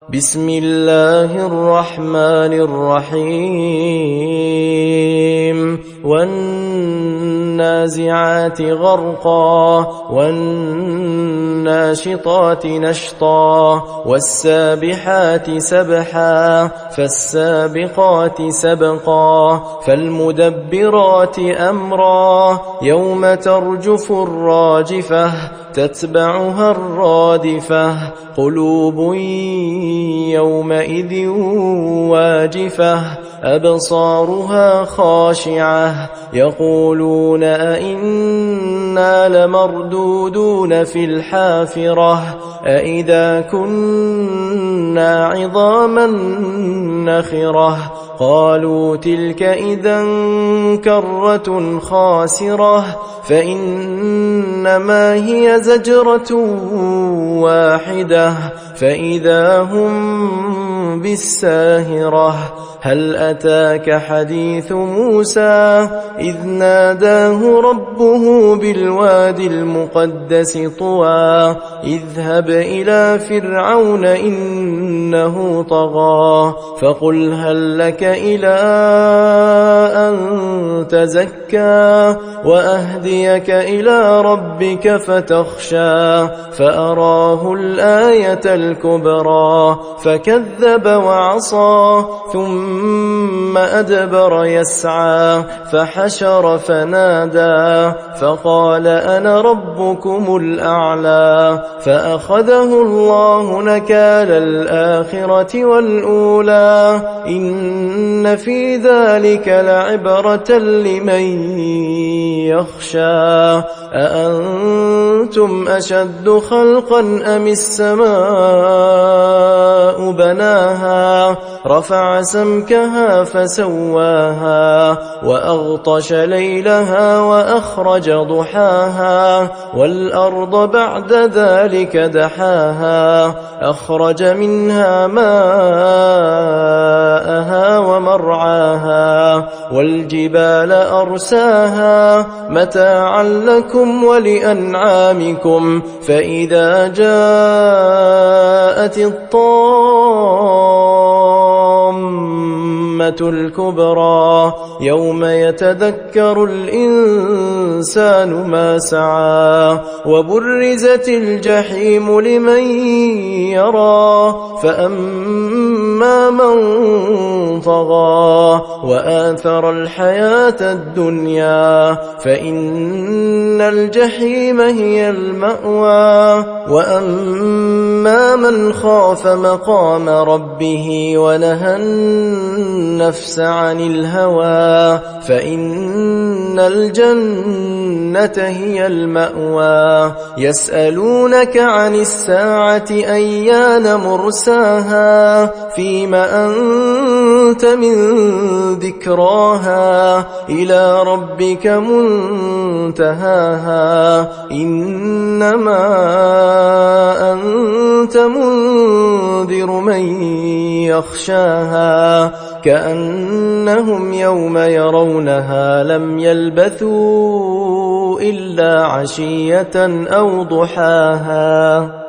بسم الله الرحمن الرحيم والنازعات غرقا والناشطات نشطا والسابحات سبحا فالسابقات سبقا فالمدبرات أمرا يوم ترجف الراجفة تتبعها الرادفة قلوب يومئذ واجفة أبصارها خاشعة يقولون أئنا لمردودون في الحافرة أئذا كنا عظاما نخرة قالوا تلك إذا كرة خاسرة فإنما هي زجرة واحدة فإذا هم بالساهرة هل أتاك حديث موسى إذ ناداه ربه بالوادي المقدس طوى اذهب إلى فرعون إنه طغى فقل هل لك إلى أن تزكى وأهديك إلى ربك فتخشى فأراه الآية الكبرى فكذب وعصى ثم أدبر يسعى فحشر فنادى فقال أنا ربكم الأعلى فأخذه الله نكال الآخرة والأولى إن في ذلك لعبرة لمن يخشى أأنتم أشد خلقا أم السماء بناها رفع سمكها فسواها وأغطش ليلها وأخرج ضحاها والأرض بعد ذلك دحاها أخرج منها ماءها ومرعاها والجبال أرساها متاعا لكم ولأنعامكم فإذا جاءت الطامة الكبرى يوم يتذكر الإنسان ما سعى وبرزت الجحيم لمن يرى فأما من طغى وآثر الحياة الدنيا فإن الجحيم هي المأوى وأما من خاف مقام ربه ونهى النفس عن الهوى فإن الجنة هي المأوى يسألونك عن الساعة أيان مرساها فيم أنت من ذكراها إلى ربك منتهاها إنما أنت منذر من يخشاها كأنهم يوم يرونها لم يلبثوا إلا عشية أو ضحاها